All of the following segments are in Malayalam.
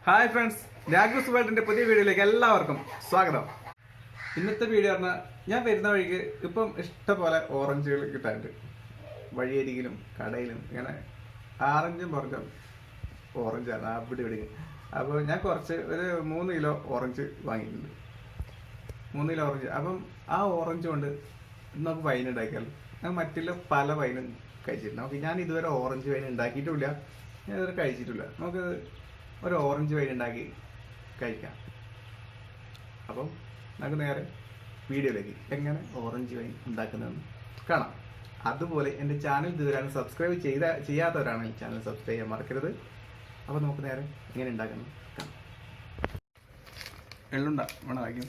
ഹായ് ഫ്രണ്ട്സ്, രാഗസ് വേൾഡിന്റെ പുതിയ വീഡിയോയിലേക്ക് എല്ലാവർക്കും സ്വാഗതം. ഇന്നത്തെ വീഡിയോ പറഞ്ഞാൽ ഞാൻ വരുന്ന വഴിക്ക് ഇപ്പം ഇഷ്ടംപോലെ ഓറഞ്ചുകൾ കിട്ടാറുണ്ട്. വഴിയരികിലും കടയിലും ഇങ്ങനെ ആറഞ്ചും പുറത്തും ഓറഞ്ചാണ് അവിടെ ഇവിടെ. അപ്പോൾ ഞാൻ കുറച്ച് ഒരു 3 കിലോ ഓറഞ്ച് വാങ്ങിയിട്ടുണ്ട്. 3 കിലോ ഓറഞ്ച്. അപ്പം ആ ഓറഞ്ച് കൊണ്ട് നമുക്ക് വൈൻ ഉണ്ടാക്കിയാൽ ഞാൻ മറ്റുള്ള പല വൈനും കഴിച്ചിട്ടുണ്ട്. ഞാൻ ഇതുവരെ ഓറഞ്ച് വൈൻ ഉണ്ടാക്കിയിട്ടുമില്ല, ഞാൻ ഇതുവരെ കഴിച്ചിട്ടില്ല. നമുക്ക് ഒരു ഓറഞ്ച് വൈൻ ഉണ്ടാക്കി കഴിക്കാം. അപ്പം നമുക്ക് നേരെ വീഡിയോയിലേക്ക് എങ്ങനെ ഓറഞ്ച് വൈൻ ഉണ്ടാക്കുന്നതെന്ന് കാണാം. അതുപോലെ എൻ്റെ ചാനൽ ഇതുവരെ സബ്സ്ക്രൈബ് ചെയ്യാത്തവരാണ് ചാനൽ സബ്സ്ക്രൈബ് ചെയ്യാൻ മറക്കരുത്. അപ്പോൾ നമുക്ക് നേരെ എങ്ങനെ ഉണ്ടാക്കുന്നത് കാണാം. എള്ളുണ്ട വേണമായിരിക്കും.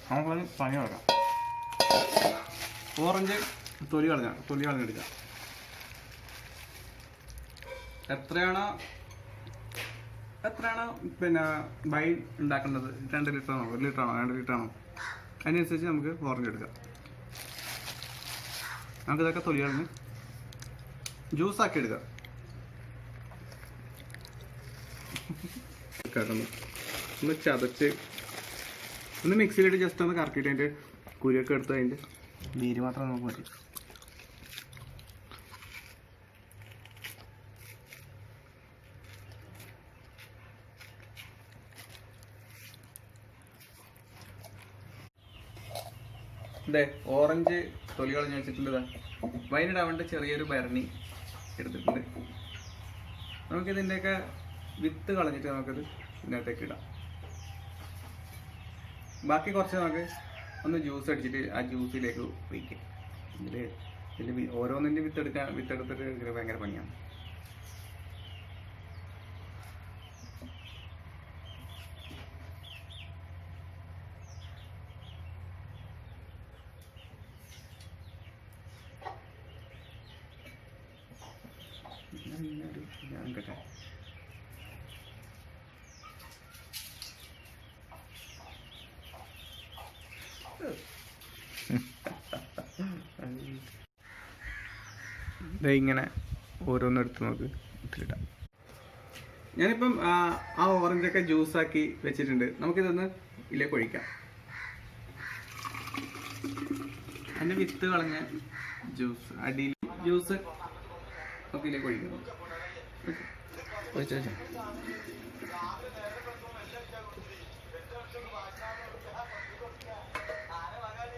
നമുക്കൊന്ന് പണി കൊടുക്കാം. ഓറഞ്ച് തൊലി കളഞ്ഞെടുക്കാം. എത്രയാണോ പിന്നെ വൈൻ ഉണ്ടാക്കേണ്ടത്, 2 ലിറ്ററാണോ 1 ലിറ്ററാണോ 2 ലിറ്ററാണോ അതിനനുസരിച്ച് നമുക്ക് ഓറഞ്ച് എടുക്കാം. നമുക്കിതൊക്കെ തൊലി കളഞ്ഞ് ജ്യൂസാക്കി എടുക്കാം. ഒന്ന് ചതച്ച് ഒന്ന് മിക്സിയിലിട്ട് ജസ്റ്റ് ഒന്ന് കറക്കിയിട്ട് അതിൻ്റെ കുരുവൊക്കെ എടുത്ത് അതിൻ്റെ നീര് മാത്രം നമുക്ക് മതി. ഇതേ ഓറഞ്ച് തൊലി കളഞ്ഞ് വെച്ചിട്ടുണ്ട്. വൈനിടാൻ വേണ്ടി ചെറിയൊരു ഭരണി എടുത്തിട്ടുണ്ട്. നമുക്കിതിൻ്റെയൊക്കെ വിത്ത് കളഞ്ഞിട്ട് നമുക്കിത് ഇതിനകത്തേക്ക് ഇടാം. ബാക്കി കുറച്ച് നമുക്ക് ഒന്ന് ജ്യൂസ് അടിച്ചിട്ട് ആ ജ്യൂസിലേക്ക് ഒഴിക്കാം. ഇതിൽ ഓരോന്നിൻ്റെ വിത്തെടുത്തിട്ട് ഭയങ്കര പണിയാണ്. ഇങ്ങനെ ഓരോന്നെടുത്ത് നമുക്ക് ഇട്ടിടാം. ഞാനിപ്പം ആ ഓറഞ്ചൊക്കെ ജ്യൂസാക്കി വെച്ചിട്ടുണ്ട്. നമുക്കിതൊന്ന് ഇതിലേക്ക് ഒഴിക്കാം. അതിൻ്റെ വിത്ത് കളഞ്ഞ ജ്യൂസ് അടിയിൽ ജ്യൂസ് നമുക്ക് ഇതിലേക്ക് ഒഴിക്കണം.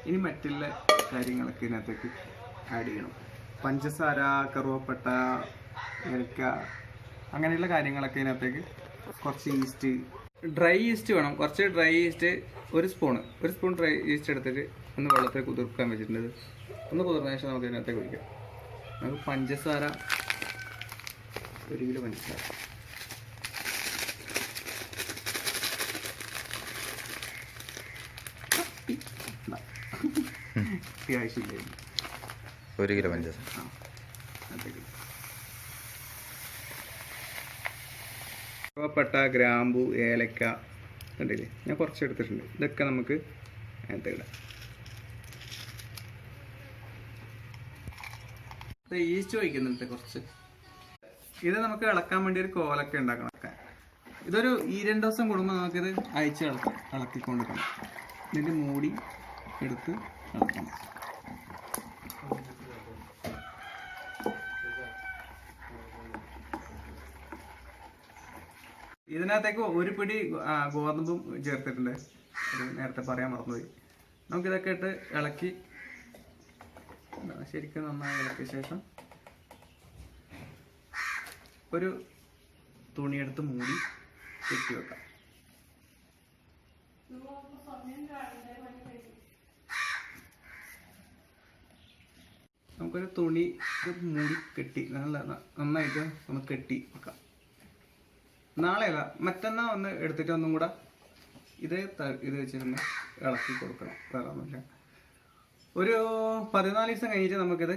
ഇനി മറ്റുള്ള കാര്യങ്ങളൊക്കെ ഇതിനകത്തേക്ക് ആഡ് ചെയ്യണം. പഞ്ചസാര, കറുവപ്പട്ട, ഏലക്ക, അങ്ങനെയുള്ള കാര്യങ്ങളൊക്കെ ഇതിനകത്തേക്ക് കുറച്ച് ഈസ്റ്റ്, ഡ്രൈ ഈസ്റ്റ് വേണം. കുറച്ച് ഡ്രൈ ഈസ്റ്റ് ഒരു സ്പൂൺ ഡ്രൈ ഈസ്റ്റ് എടുത്തിട്ട് ഒന്ന് വെള്ളത്തിൽ കുതിർക്കാൻ വെച്ചിട്ടുണ്ട്. ഒന്ന് കുതിർന്ന ശേഷം നമുക്ക് ഇതിനകത്തേക്ക് ഒഴിക്കാം. നമുക്ക് പഞ്ചസാര 1 കിലോ പഞ്ചസാര, ആവശ്യമില്ല. 1 കിലോ പഞ്ചസാര. കറുവപ്പട്ട, ഗ്രാമ്പു, ഏലക്ക കണ്ടില്ലേ, ഞാൻ കുറച്ച് എടുത്തിട്ടുണ്ട്. ഇതൊക്കെ നമുക്ക് അതിനകത്ത് ഇടാം. ഈസ്റ്റ് ഒഴിക്കുന്നുണ്ട് കുറച്ച്. ഇത് നമുക്ക് ഇളക്കാൻ വേണ്ടി ഒരു കോലൊക്കെ ഉണ്ടാക്കണം. ഇതൊരു 2 ദിവസം കൂടുമ്പോൾ നമുക്കിത് അയച്ച് ഇളക്കിക്കൊണ്ടിരിക്കണം. ഇതിൻ്റെ മൂടി എടുത്ത് ഇളക്കണം. ഇതിനകത്തേക്ക് 1 പിടി ഗോതമ്പും ചേർത്തിട്ടുണ്ട്. അത് നേരത്തെ പറയാൻ മറന്നുപോയി. നമുക്കിതൊക്കെ ഇട്ട് ഇളക്കി ശരിക്കും നന്നായി ഇളക്കിയ ശേഷം ഒരു തുണിയെടുത്ത് മൂടി കെട്ടി വെക്കാം. നമുക്കൊരു തുണി മൂടി കെട്ടി നന്നായിട്ട് ഒന്ന് കെട്ടി വെക്കാം. നാളെയല്ല, മറ്റന്നാ ഒന്ന് എടുത്തിട്ട് ഒന്നും കൂടെ ഇത് വെച്ചിരുന്ന് ഇളക്കി കൊടുക്കണം. വേറെ ഒന്നുമില്ല. ഒരു 14 ദിവസം കഴിഞ്ഞിട്ട് നമുക്കിത്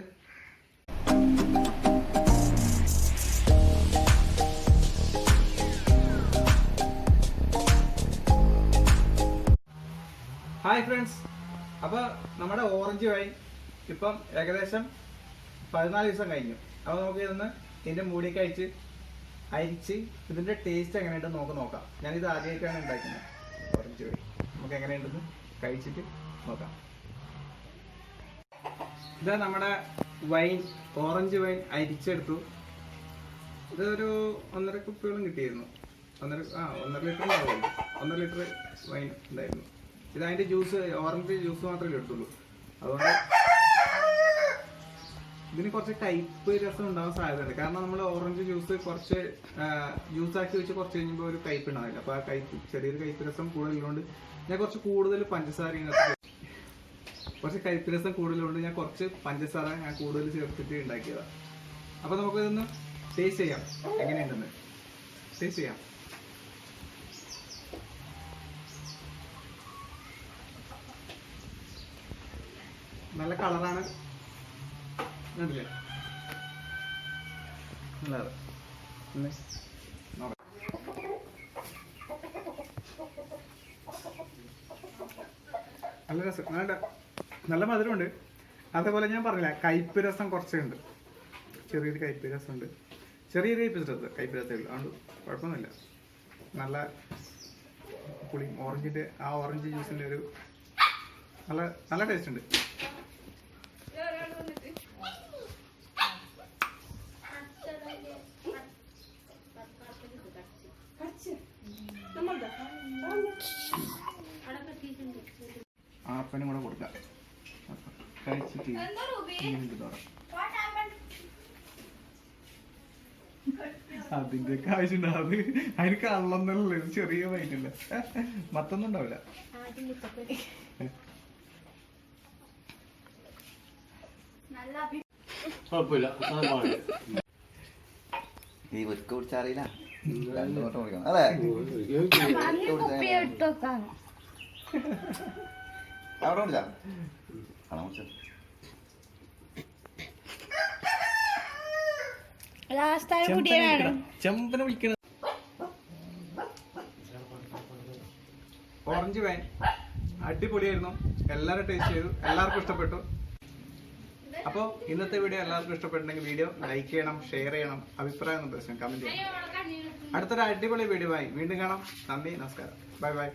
ഹായ് ഫ്രണ്ട്സ്, അപ്പോൾ നമ്മുടെ ഓറഞ്ച് വൈൻ ഇപ്പം ഏകദേശം 14 ദിവസം കഴിഞ്ഞു. അപ്പോൾ നമുക്ക് ഇതൊന്ന് ഇതിൻ്റെ മൂടിയൊക്കെ അയച്ച് അരിച്ച് ഇതിന്റെ ടേസ്റ്റ് എങ്ങനെയുണ്ടെന്ന് നമുക്ക് നോക്കാം. ഞാനിത് ആദ്യമായിട്ടാണ് ഉണ്ടാക്കുന്നത്. ഓറഞ്ച് വൈൻ നമുക്ക് എങ്ങനെയുണ്ടെന്ന് കഴിച്ചിട്ട് നോക്കാം. ഇതാ നമ്മുടെ വൈൻ, ഓറഞ്ച് വൈൻ അരിച്ചെടുത്തു. ഇതൊരു 1.5 കുപ്പിയോളം കിട്ടിയിരുന്നു. 1.5 ലിറ്റർ ഉണ്ടാവുമല്ലോ. 1.5 ലിറ്റർ വൈൻ ഉണ്ടായിരുന്നു. ഇത് അതിന്റെ ജ്യൂസ്, ഓറഞ്ച് ജ്യൂസ് മാത്രമേ എടുത്തുള്ളൂ. അതുകൊണ്ട് ഇതിന് കുറച്ച് കയ്പ്പ് രസം ഉണ്ടാവാൻ സാധ്യതയുണ്ട്. കാരണം നമ്മൾ ഓറഞ്ച് ജ്യൂസ് കുറച്ച് ജ്യൂസാക്കി വെച്ച് കുറച്ച് കഴിയുമ്പോൾ ഒരു കയ്പ്പ് ഉണ്ടാവില്ല. അപ്പോൾ ആ കയ്പ്പ്, ചെറിയൊരു കയ്പ്പ് രസം കൂടുതലുള്ളതുകൊണ്ട് ഞാൻ കുറച്ച് കൂടുതൽ പഞ്ചസാര കുറച്ച് കയ്പ്പ് രസം കൂടുതലുകൊണ്ട് ഞാൻ കുറച്ച് പഞ്ചസാര ഞാൻ കൂടുതൽ ചേർത്തിട്ട് ഉണ്ടാക്കിയതാണ്. അപ്പോൾ നമുക്കിതൊന്ന് ടേസ്റ്റ് ചെയ്യാം എങ്ങനെയുണ്ടെന്ന്. ടേസ്റ്റ് ചെയ്യാം. നല്ല കളറാണ്. കണ്ടില്ലേ? നല്ലത്. നല്ല രസം, നല്ല മധുരമുണ്ട്. അതേപോലെ ഞാൻ പറഞ്ഞില്ല, കയ്പ്പ് രസം കുറച്ചുണ്ട്. ചെറിയൊരു കയ്പ്പ് രസമുണ്ട്. ചെറിയൊരു കയ്പ്പ് രസമേ ഉള്ളൂ. അതുകൊണ്ട് കുഴപ്പമൊന്നുമില്ല. നല്ല പുളി, ഓറഞ്ചിൻ്റെ ആ ഓറഞ്ച് ജ്യൂസിൻ്റെ ഒരു നല്ല ടേസ്റ്റ് ഉണ്ട്. ആപ്പനും കൂടെ കൊടുക്കാം. കഴിച്ചിട്ട് അതിന്റെ ആവശ്യമുണ്ടാവും. അതിന് കള്ളൊന്നല്ലേ, ചെറിയ വൈകില്ല, മത്തൊന്നും ഉണ്ടാവില്ല. നീ വെക്ക് കുടിച്ചറിയില്ല, അല്ലേ? അവിടെ കുടിച്ചാ ചെമ്പന വിളിക്കണ ഓറഞ്ച് വൈൻ അടിപൊളിയായിരുന്നു. എല്ലാവരും ടേസ്റ്റ് ചെയ്തു, എല്ലാവർക്കും ഇഷ്ടപ്പെട്ടു. അപ്പോൾ ഇന്നത്തെ വീഡിയോ എല്ലാവർക്കും ഇഷ്ടപ്പെട്ടുണ്ടെങ്കിൽ വീഡിയോ ലൈക്ക് ചെയ്യണം, ഷെയർ ചെയ്യണം, അഭിപ്രായം നിർദ്ദേശം കമന്റ് ചെയ്യണം. അടുത്തൊരു അടിപൊളി വീഡിയോ ആയി വീണ്ടും കാണാം. നന്ദി, നമസ്കാരം, ബൈ ബൈ.